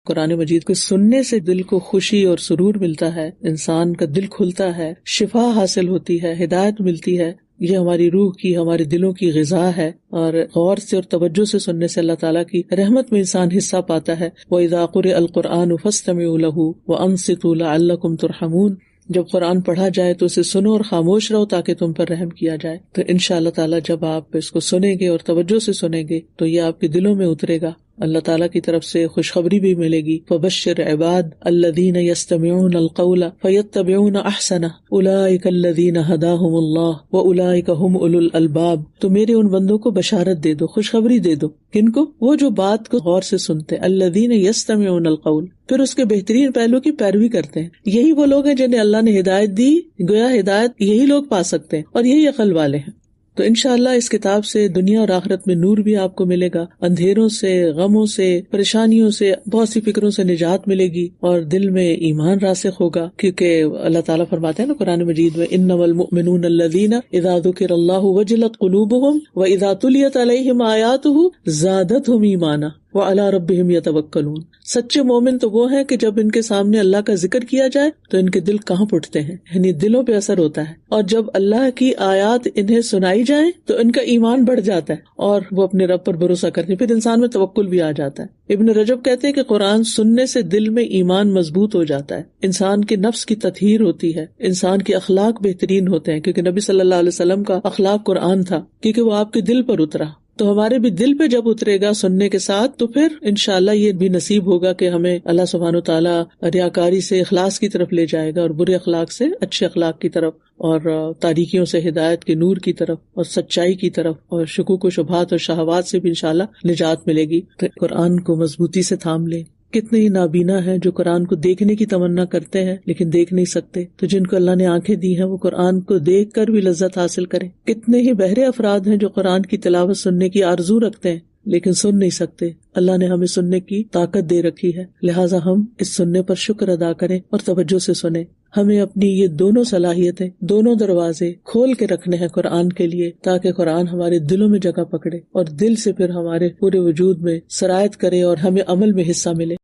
قرآن مجید کو سننے سے دل کو خوشی اور سرور ملتا ہے، انسان کا دل کھلتا ہے، شفا حاصل ہوتی ہے، ہدایت ملتی ہے. یہ ہماری روح کی، ہمارے دلوں کی غذا ہے، اور غور سے اور توجہ سے سننے سے اللہ تعالیٰ کی رحمت میں انسان حصہ پاتا ہے. وَإِذَا قُرِئَ الْقُرْآنُ فَاسْتَمِعُوا لَهُ وَأَنصِتُوا لَعَلَّكُمْ تُرْحَمُونَ. جب قرآن پڑھا جائے تو اسے سنو اور خاموش رہو تاکہ تم پر رحم کیا جائے. تو انشاءاللہ تعالیٰ جب آپ اس کو سنیں گے اور توجہ سے سنیں گے تو یہ آپ کے دلوں میں اترے گا. اللہ تعالیٰ کی طرف سے خوشخبری بھی ملے گی. فبشر عباد الذین یستمعون القول فیتبعون احسنہ اولئک الذین ہداہم اللہ واولئک هم اولو الالباب. تو میرے ان بندوں کو بشارت دے دو، خوشخبری دے دو. کن کو؟ وہ جو بات کو غور سے سنتے. الذین یستمعون القول، پھر اس کے بہترین پہلو کی پیروی کرتے ہیں. یہی وہ لوگ ہیں جنہیں اللہ نے ہدایت دی. گویا ہدایت یہی لوگ پا سکتے ہیں اور یہی عقل والے ہیں. تو انشاءاللہ اس کتاب سے دنیا اور آخرت میں نور بھی آپ کو ملے گا، اندھیروں سے، غموں سے، پریشانیوں سے، بہت سی فکروں سے نجات ملے گی، اور دل میں ایمان راسخ ہوگا. کیونکہ اللہ تعالیٰ فرماتے ہیں نا قرآن مجید میں، انما المؤمنون الذین اذا ذکر اللہ وجلت قلوبہم واذا تلیت علیہم آیاتہ زادتہم ایمانا وعلی ربہم یتوکلون. سچے مومن تو وہ ہیں کہ جب ان کے سامنے اللہ کا ذکر کیا جائے تو ان کے دل کہاں اٹھتے ہیں، یعنی دلوں پہ اثر ہوتا ہے. اور جب اللہ کی آیات انہیں سنائی جائیں تو ان کا ایمان بڑھ جاتا ہے اور وہ اپنے رب پر بھروسہ کرتے ہیں. پھر انسان میں توکل بھی آ جاتا ہے. ابن رجب کہتے ہیں کہ قرآن سننے سے دل میں ایمان مضبوط ہو جاتا ہے، انسان کے نفس کی تطہیر ہوتی ہے، انسان کے اخلاق بہترین ہوتے ہیں. کیونکہ نبی صلی اللہ علیہ وسلم کا اخلاق قرآن تھا، کیونکہ وہ آپ کے دل پر اترا. تو ہمارے بھی دل پہ جب اترے گا سننے کے ساتھ تو پھر انشاءاللہ یہ بھی نصیب ہوگا کہ ہمیں اللہ سبحانہ وتعالیٰ ریاکاری سے اخلاص کی طرف لے جائے گا، اور برے اخلاق سے اچھے اخلاق کی طرف، اور تاریکیوں سے ہدایت کے نور کی طرف اور سچائی کی طرف، اور شکوک و شبہات اور شہوات سے بھی انشاءاللہ نجات ملے گی. تو قرآن کو مضبوطی سے تھام لیں. کتنے ہی نابینا ہیں جو قرآن کو دیکھنے کی تمنا کرتے ہیں لیکن دیکھ نہیں سکتے. تو جن کو اللہ نے آنکھیں دی ہیں وہ قرآن کو دیکھ کر بھی لذت حاصل کریں. کتنے ہی بہرے افراد ہیں جو قرآن کی تلاوت سننے کی آرزو رکھتے ہیں لیکن سن نہیں سکتے. اللہ نے ہمیں سننے کی طاقت دے رکھی ہے، لہٰذا ہم اس سننے پر شکر ادا کریں اور توجہ سے سنیں. ہمیں اپنی یہ دونوں صلاحیتیں، دونوں دروازے کھول کے رکھنے ہیں قرآن کے لیے، تاکہ قرآن ہمارے دلوں میں جگہ پکڑے اور دل سے پھر ہمارے پورے وجود میں سرایت کرے اور ہمیں عمل میں حصہ ملے.